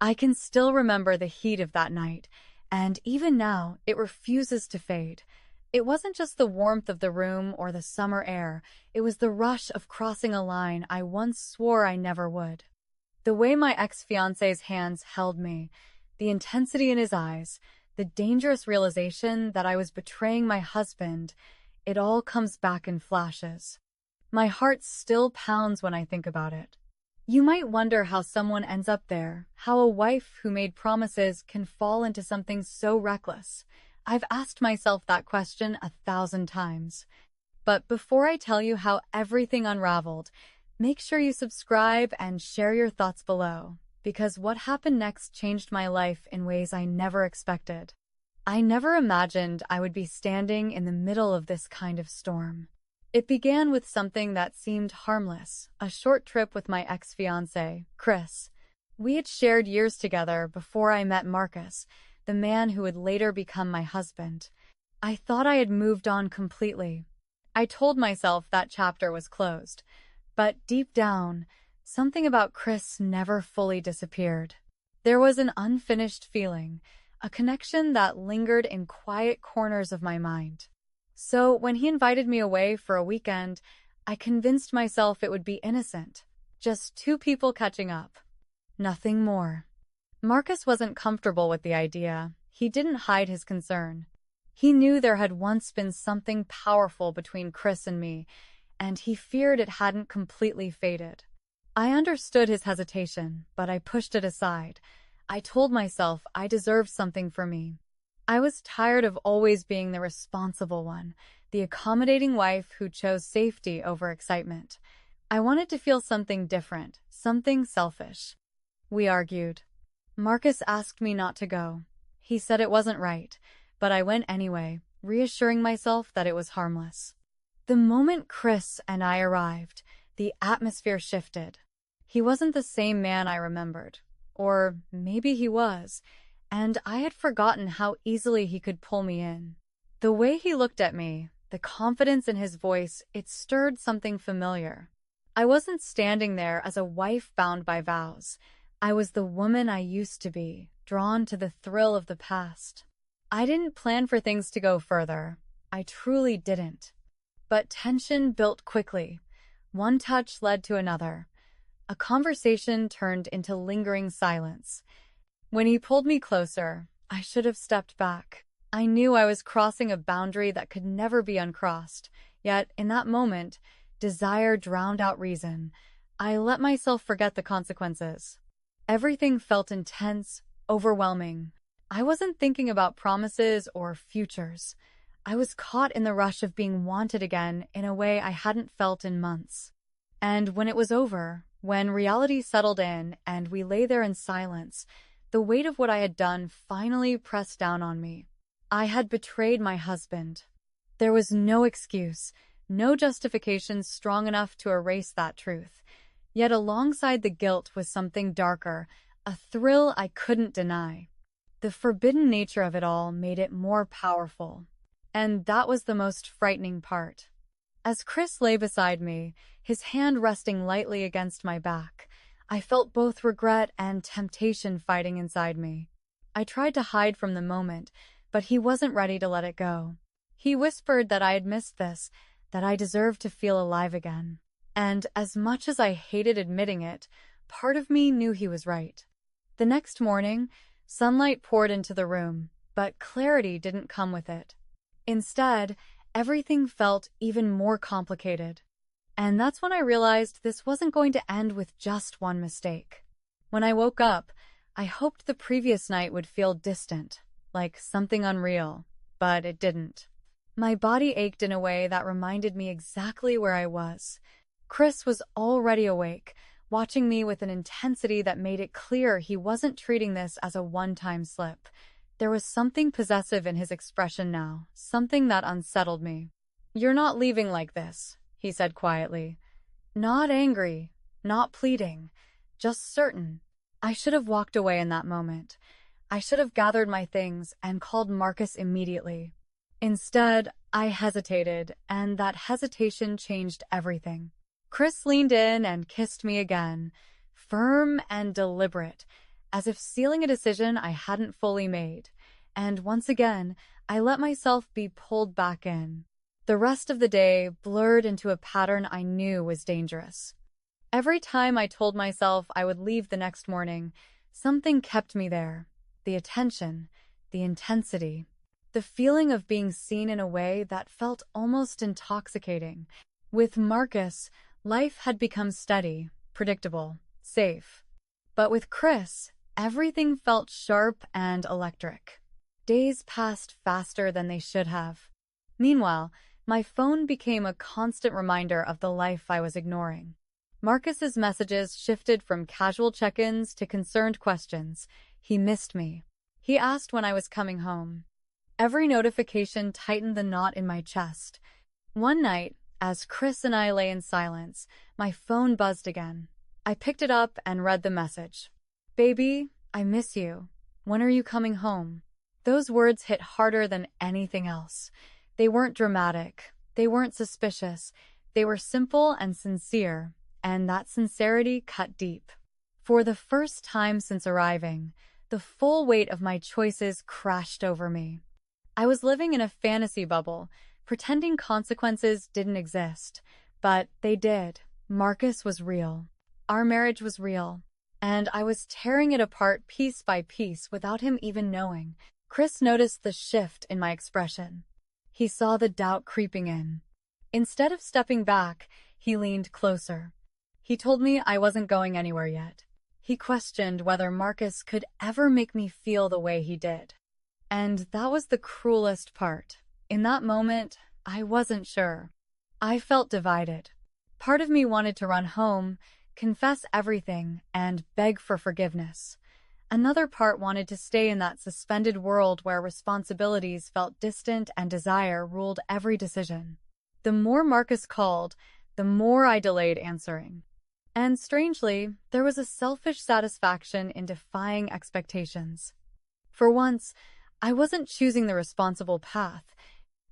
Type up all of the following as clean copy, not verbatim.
I can still remember the heat of that night, and even now, it refuses to fade. It wasn't just the warmth of the room or the summer air, it was the rush of crossing a line I once swore I never would. The way my ex-fiancé's hands held me, the intensity in his eyes, the dangerous realization that I was betraying my husband, it all comes back in flashes. My heart still pounds when I think about it. You might wonder how someone ends up there, how a wife who made promises can fall into something so reckless. I've asked myself that question 1,000 times. But before I tell you how everything unraveled, make sure you subscribe and share your thoughts below, because what happened next changed my life in ways I never expected. I never imagined I would be standing in the middle of this kind of storm. It began with something that seemed harmless, a short trip with my ex-fiancé, Chris. We had shared years together before I met Marcus, the man who would later become my husband. I thought I had moved on completely. I told myself that chapter was closed. But deep down, something about Chris never fully disappeared. There was an unfinished feeling, a connection that lingered in quiet corners of my mind. So when he invited me away for a weekend, I convinced myself it would be innocent. Just two people catching up. Nothing more. Marcus wasn't comfortable with the idea. He didn't hide his concern. He knew there had once been something powerful between Chris and me, and he feared it hadn't completely faded. I understood his hesitation, but I pushed it aside. I told myself I deserved something for me. I was tired of always being the responsible one, the accommodating wife who chose safety over excitement. I wanted to feel something different, something selfish. We argued. Marcus asked me not to go. He said it wasn't right, but I went anyway, reassuring myself that it was harmless. The moment Chris and I arrived, the atmosphere shifted. He wasn't the same man I remembered. Or maybe he was, and I had forgotten how easily he could pull me in. The way he looked at me, the confidence in his voice, it stirred something familiar. I wasn't standing there as a wife bound by vows. I was the woman I used to be, drawn to the thrill of the past. I didn't plan for things to go further. I truly didn't. But tension built quickly. One touch led to another. A conversation turned into lingering silence. When he pulled me closer, I should have stepped back. I knew I was crossing a boundary that could never be uncrossed. Yet, in that moment, desire drowned out reason. I let myself forget the consequences. Everything felt intense, overwhelming. I wasn't thinking about promises or futures. I was caught in the rush of being wanted again in a way I hadn't felt in months. And when it was over, when reality settled in and we lay there in silence, the weight of what I had done finally pressed down on me. I had betrayed my husband. There was no excuse, no justification strong enough to erase that truth. Yet alongside the guilt was something darker, a thrill I couldn't deny. The forbidden nature of it all made it more powerful. And that was the most frightening part. As Chris lay beside me, his hand resting lightly against my back, I felt both regret and temptation fighting inside me. I tried to hide from the moment, but he wasn't ready to let it go. He whispered that I had missed this, that I deserved to feel alive again. And as much as I hated admitting it, part of me knew he was right. The next morning, sunlight poured into the room, but clarity didn't come with it. Instead, everything felt even more complicated. And that's when I realized this wasn't going to end with just one mistake. When I woke up, I hoped the previous night would feel distant, like something unreal, but it didn't. My body ached in a way that reminded me exactly where I was. Chris was already awake, watching me with an intensity that made it clear he wasn't treating this as a one-time slip. There was something possessive in his expression now, something that unsettled me. "You're not leaving like this," he said quietly. Not angry, not pleading, just certain. I should have walked away in that moment. I should have gathered my things and called Marcus immediately. Instead, I hesitated, and that hesitation changed everything. Chris leaned in and kissed me again, firm and deliberate, as if sealing a decision I hadn't fully made. And once again, I let myself be pulled back in. The rest of the day blurred into a pattern I knew was dangerous. Every time I told myself I would leave the next morning, something kept me there. The attention, the intensity, the feeling of being seen in a way that felt almost intoxicating. With Marcus, life had become steady, predictable, safe. But with Chris, everything felt sharp and electric. Days passed faster than they should have. Meanwhile, my phone became a constant reminder of the life I was ignoring. Marcus's messages shifted from casual check-ins to concerned questions. He missed me. He asked when I was coming home. Every notification tightened the knot in my chest. One night, as Chris and I lay in silence, my phone buzzed again. I picked it up and read the message. "Baby, I miss you. When are you coming home?" Those words hit harder than anything else. They weren't dramatic. They weren't suspicious. They were simple and sincere, and that sincerity cut deep. For the first time since arriving, the full weight of my choices crashed over me. I was living in a fantasy bubble, pretending consequences didn't exist. But they did. Marcus was real. Our marriage was real. And I was tearing it apart piece by piece without him even knowing. Chris noticed the shift in my expression. He saw the doubt creeping in. Instead of stepping back, he leaned closer. He told me I wasn't going anywhere yet. He questioned whether Marcus could ever make me feel the way he did. And that was the cruelest part. In that moment, I wasn't sure. I felt divided. Part of me wanted to run home, confess everything, and beg for forgiveness. Another part wanted to stay in that suspended world where responsibilities felt distant and desire ruled every decision. The more Marcus called, the more I delayed answering. And strangely, there was a selfish satisfaction in defying expectations. For once, I wasn't choosing the responsible path.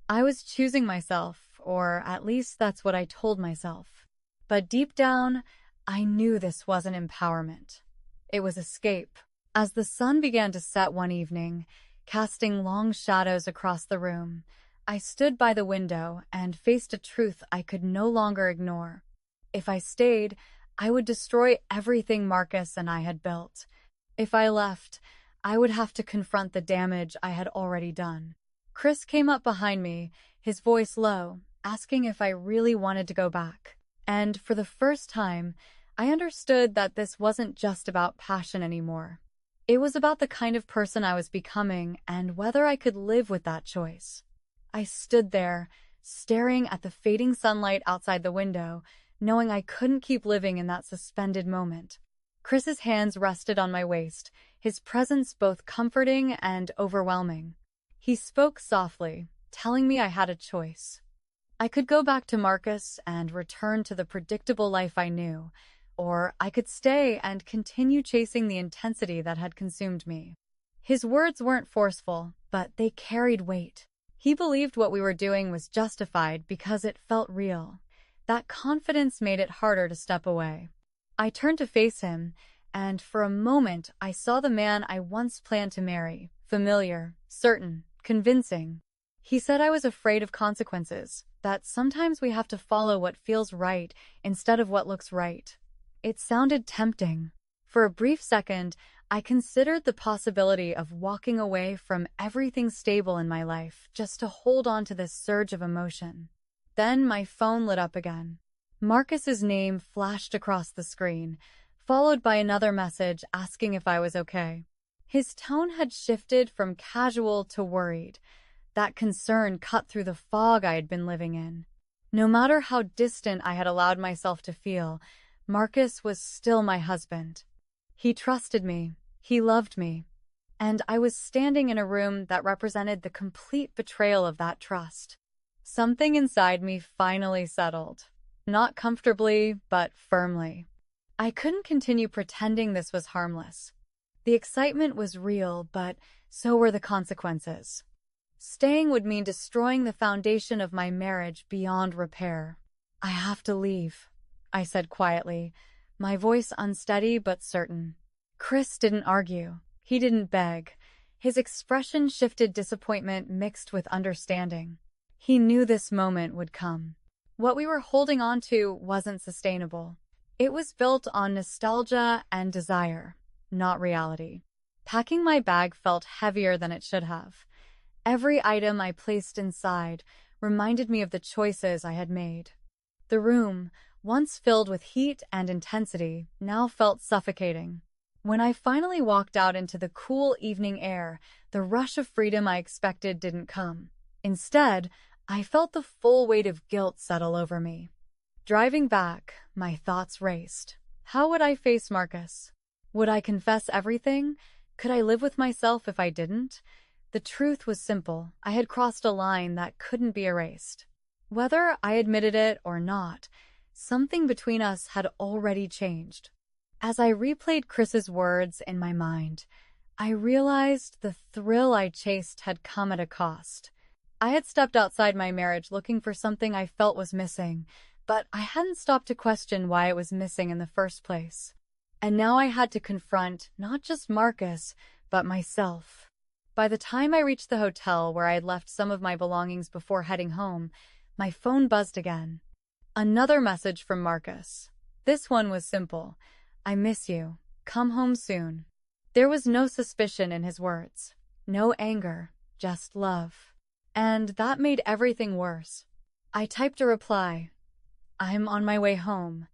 I was choosing myself, or at least that's what I told myself. But deep down, I knew this wasn't empowerment. It was escape. As the sun began to set one evening, casting long shadows across the room, I stood by the window and faced a truth I could no longer ignore. If I stayed, I would destroy everything Marcus and I had built. If I left, I would have to confront the damage I had already done. Chris came up behind me, his voice low, asking if I really wanted to go back. And for the first time, I understood that this wasn't just about passion anymore. It was about the kind of person I was becoming and whether I could live with that choice. I stood there, staring at the fading sunlight outside the window, knowing I couldn't keep living in that suspended moment. Chris's hands rested on my waist, his presence both comforting and overwhelming. He spoke softly, telling me I had a choice. I could go back to Marcus and return to the predictable life I knew, or I could stay and continue chasing the intensity that had consumed me. His words weren't forceful, but they carried weight. He believed what we were doing was justified because it felt real. That confidence made it harder to step away. I turned to face him, and for a moment I saw the man I once planned to marry. Familiar, certain, convincing. He said I was afraid of consequences, that sometimes we have to follow what feels right instead of what looks right. It sounded tempting. For a brief second, I considered the possibility of walking away from everything stable in my life just to hold on to this surge of emotion. Then my phone lit up again. Marcus's name flashed across the screen, followed by another message asking if I was okay. His tone had shifted from casual to worried. That concern cut through the fog I had been living in. No matter how distant I had allowed myself to feel, Marcus was still my husband. He trusted me, he loved me, and I was standing in a room that represented the complete betrayal of that trust. Something inside me finally settled. Not comfortably, but firmly. I couldn't continue pretending this was harmless. The excitement was real, but so were the consequences. Staying would mean destroying the foundation of my marriage beyond repair. "I have to leave," I said quietly, my voice unsteady but certain. Chris didn't argue. He didn't beg. His expression shifted disappointment mixed with understanding. He knew this moment would come. What we were holding on to wasn't sustainable. It was built on nostalgia and desire, not reality. Packing my bag felt heavier than it should have. Every item I placed inside reminded me of the choices I had made. The room, once filled with heat and intensity, now felt suffocating. When I finally walked out into the cool evening air, the rush of freedom I expected didn't come. Instead, I felt the full weight of guilt settle over me. Driving back, my thoughts raced. How would I face Marcus? Would I confess everything? Could I live with myself if I didn't? The truth was simple. I had crossed a line that couldn't be erased. Whether I admitted it or not, something between us had already changed. As I replayed Chris's words in my mind, I realized the thrill I chased had come at a cost. I had stepped outside my marriage looking for something I felt was missing, but I hadn't stopped to question why it was missing in the first place. And now I had to confront not just Marcus, but myself. By the time I reached the hotel where I had left some of my belongings before heading home, my phone buzzed again. Another message from Marcus. This one was simple. I miss you. Come home soon. There was no suspicion in his words. No anger, just love. And that made everything worse. I typed a reply. I'm on my way home.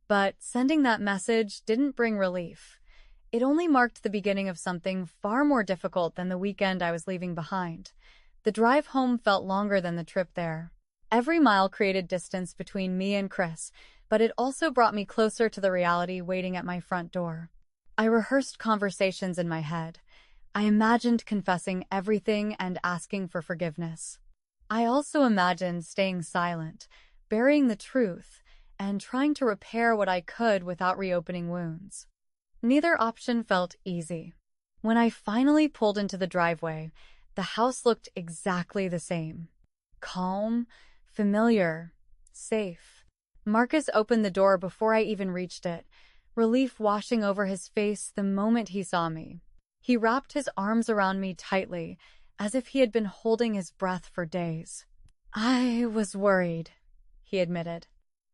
But sending that message didn't bring relief. It only marked the beginning of something far more difficult than the weekend I was leaving behind. The drive home felt longer than the trip there. Every mile created distance between me and Chris, but it also brought me closer to the reality waiting at my front door. I rehearsed conversations in my head. I imagined confessing everything and asking for forgiveness. I also imagined staying silent, burying the truth, and trying to repair what I could without reopening wounds. Neither option felt easy. When I finally pulled into the driveway, the house looked exactly the same. Calm, familiar, safe. Marcus opened the door before I even reached it, relief washing over his face the moment he saw me. He wrapped his arms around me tightly, as if he had been holding his breath for days. I was worried, he admitted.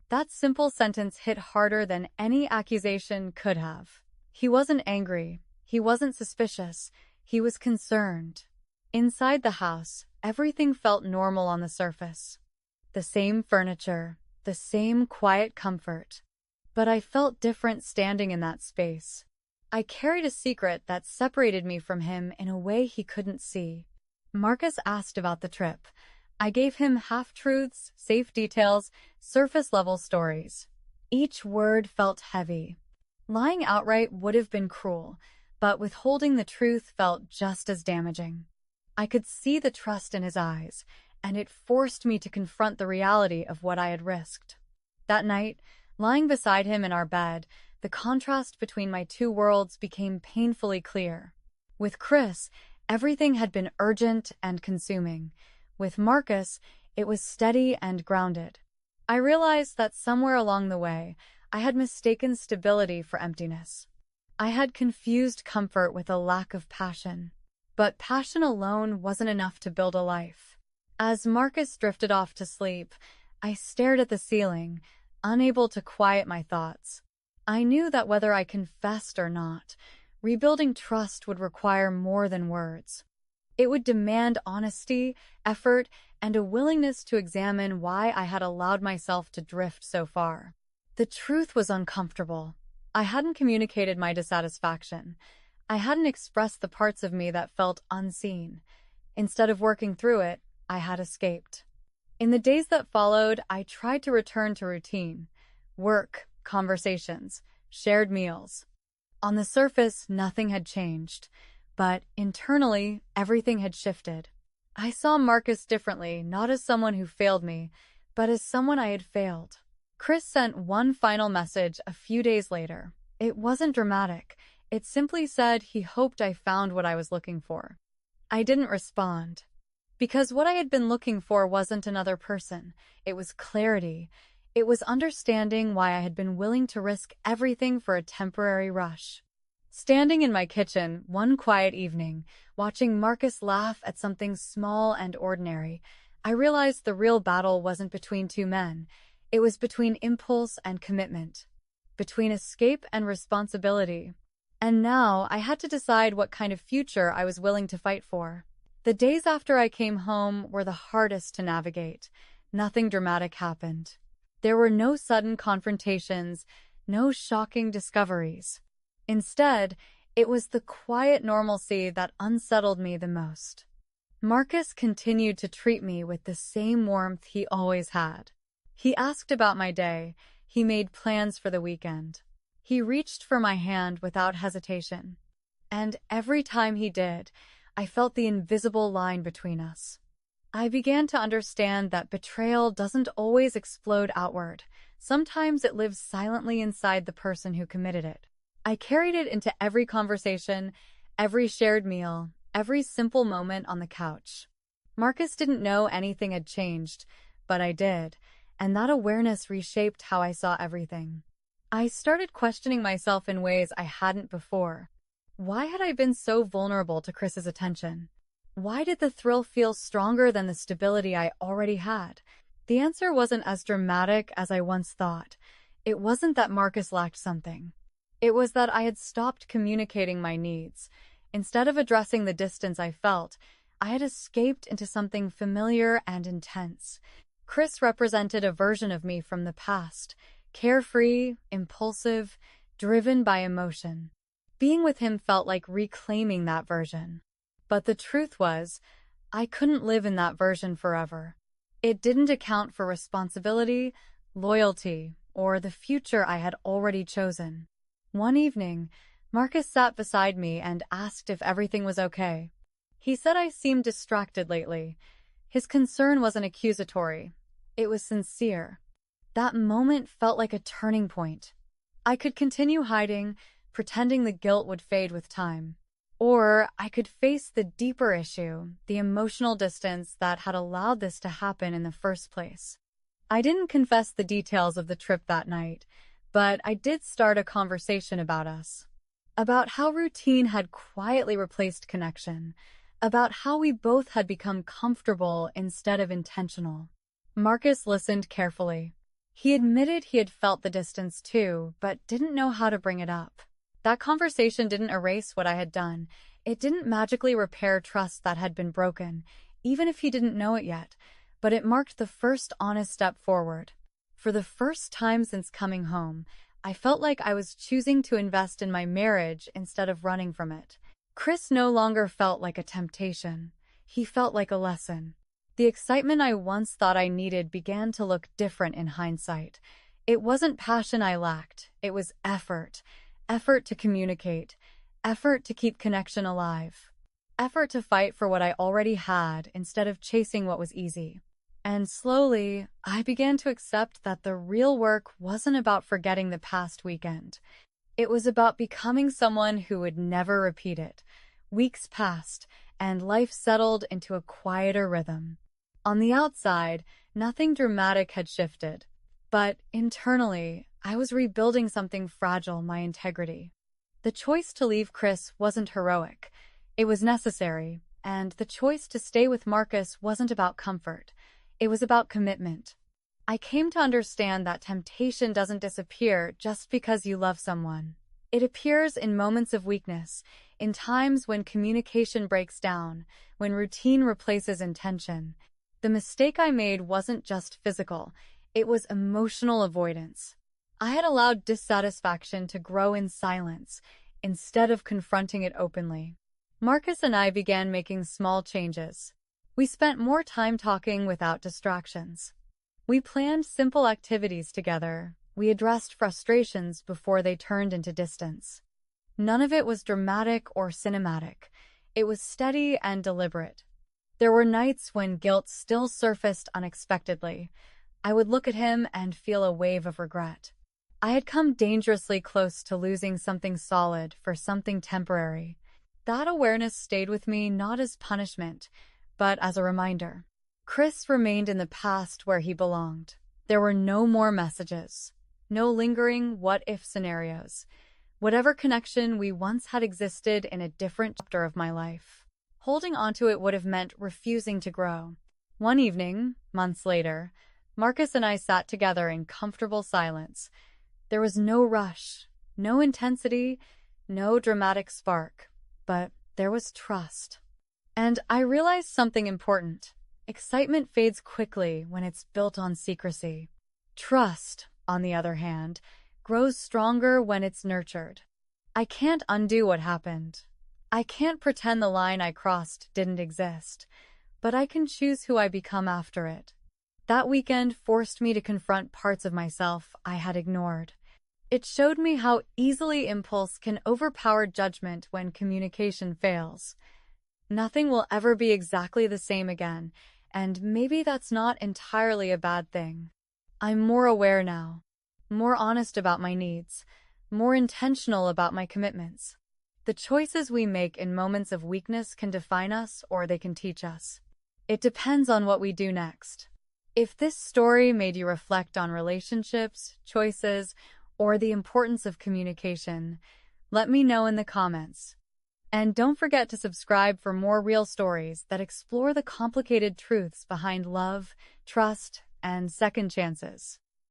That simple sentence hit harder than any accusation could have. He wasn't angry. He wasn't suspicious. He was concerned. Inside the house, everything felt normal on the surface. The same furniture, the same quiet comfort. But I felt different standing in that space. I carried a secret that separated me from him in a way he couldn't see. Marcus asked about the trip. I gave him half-truths, safe details, surface-level stories. Each word felt heavy. Lying outright would have been cruel, but withholding the truth felt just as damaging. I could see the trust in his eyes, and it forced me to confront the reality of what I had risked. That night, lying beside him in our bed, the contrast between my two worlds became painfully clear. With Chris, everything had been urgent and consuming. With Marcus, it was steady and grounded. I realized that somewhere along the way, I had mistaken stability for emptiness. I had confused comfort with a lack of passion. But passion alone wasn't enough to build a life. As Marcus drifted off to sleep, I stared at the ceiling, unable to quiet my thoughts. I knew that whether I confessed or not, rebuilding trust would require more than words. It would demand honesty, effort, and a willingness to examine why I had allowed myself to drift so far. The truth was uncomfortable. I hadn't communicated my dissatisfaction. I hadn't expressed the parts of me that felt unseen. Instead of working through it, I had escaped. In the days that followed, I tried to return to routine. Work, conversations, shared meals. On the surface, nothing had changed, but internally, everything had shifted. I saw Marcus differently, not as someone who failed me, but as someone I had failed. Chris sent one final message a few days later. It wasn't dramatic. It simply said he hoped I found what I was looking for. I didn't respond. Because what I had been looking for wasn't another person. It was clarity. It was understanding why I had been willing to risk everything for a temporary rush. Standing in my kitchen one quiet evening, watching Marcus laugh at something small and ordinary, I realized the real battle wasn't between two men. It was between impulse and commitment, between escape and responsibility. And now I had to decide what kind of future I was willing to fight for. The days after I came home were the hardest to navigate. Nothing dramatic happened. There were no sudden confrontations, no shocking discoveries. Instead, it was the quiet normalcy that unsettled me the most. Marcus continued to treat me with the same warmth he always had. He asked about my day. He made plans for the weekend. He reached for my hand without hesitation. And every time he did, I felt the invisible line between us. I began to understand that betrayal doesn't always explode outward. Sometimes it lives silently inside the person who committed it. I carried it into every conversation, every shared meal, every simple moment on the couch. Marcus didn't know anything had changed, but I did, and that awareness reshaped how I saw everything. I started questioning myself in ways I hadn't before. Why had I been so vulnerable to Chris's attention? Why did the thrill feel stronger than the stability I already had? The answer wasn't as dramatic as I once thought. It wasn't that Marcus lacked something. It was that I had stopped communicating my needs. Instead of addressing the distance I felt, I had escaped into something familiar and intense. Chris represented a version of me from the past, carefree, impulsive, driven by emotion. Being with him felt like reclaiming that version. But the truth was, I couldn't live in that version forever. It didn't account for responsibility, loyalty, or the future I had already chosen. One evening, Marcus sat beside me and asked if everything was okay. He said I seemed distracted lately. His concern wasn't accusatory. It was sincere. That moment felt like a turning point. I could continue hiding, pretending the guilt would fade with time. Or I could face the deeper issue, the emotional distance that had allowed this to happen in the first place. I didn't confess the details of the trip that night, but I did start a conversation about us. About how routine had quietly replaced connection. About how we both had become comfortable instead of intentional. Marcus listened carefully. He admitted he had felt the distance too, but didn't know how to bring it up. That conversation didn't erase what I had done. It didn't magically repair trust that had been broken, even if he didn't know it yet, but it marked the first honest step forward. For the first time since coming home, I felt like I was choosing to invest in my marriage instead of running from it. Chris no longer felt like a temptation. He felt like a lesson. The excitement I once thought I needed began to look different in hindsight. It wasn't passion I lacked, it was effort. Effort to communicate. Effort to keep connection alive. Effort to fight for what I already had instead of chasing what was easy. And slowly, I began to accept that the real work wasn't about forgetting the past weekend. It was about becoming someone who would never repeat it. Weeks passed, and life settled into a quieter rhythm. On the outside, nothing dramatic had shifted. But internally, I was rebuilding something fragile, my integrity. The choice to leave Chris wasn't heroic. It was necessary, and the choice to stay with Marcus wasn't about comfort. It was about commitment. I came to understand that temptation doesn't disappear just because you love someone. It appears in moments of weakness, in times when communication breaks down, when routine replaces intention. The mistake I made wasn't just physical, it was emotional avoidance. I had allowed dissatisfaction to grow in silence instead of confronting it openly. Marcus and I began making small changes. We spent more time talking without distractions. We planned simple activities together. We addressed frustrations before they turned into distance. None of it was dramatic or cinematic. It was steady and deliberate. There were nights when guilt still surfaced unexpectedly. I would look at him and feel a wave of regret. I had come dangerously close to losing something solid for something temporary. That awareness stayed with me not as punishment, but as a reminder. Chris remained in the past where he belonged. There were no more messages, no lingering what-if scenarios. Whatever connection we once had existed in a different chapter of my life. Holding onto it would have meant refusing to grow. One evening, months later, Marcus and I sat together in comfortable silence. There was no rush, no intensity, no dramatic spark, but there was trust. And I realized something important. Excitement fades quickly when it's built on secrecy. Trust, on the other hand, grows stronger when it's nurtured. I can't undo what happened. I can't pretend the line I crossed didn't exist, but I can choose who I become after it. That weekend forced me to confront parts of myself I had ignored. It showed me how easily impulse can overpower judgment when communication fails. Nothing will ever be exactly the same again, and maybe that's not entirely a bad thing. I'm more aware now, more honest about my needs, more intentional about my commitments. The choices we make in moments of weakness can define us or they can teach us. It depends on what we do next. If this story made you reflect on relationships, choices, or the importance of communication, let me know in the comments. And don't forget to subscribe for more real stories that explore the complicated truths behind love, trust, and second chances.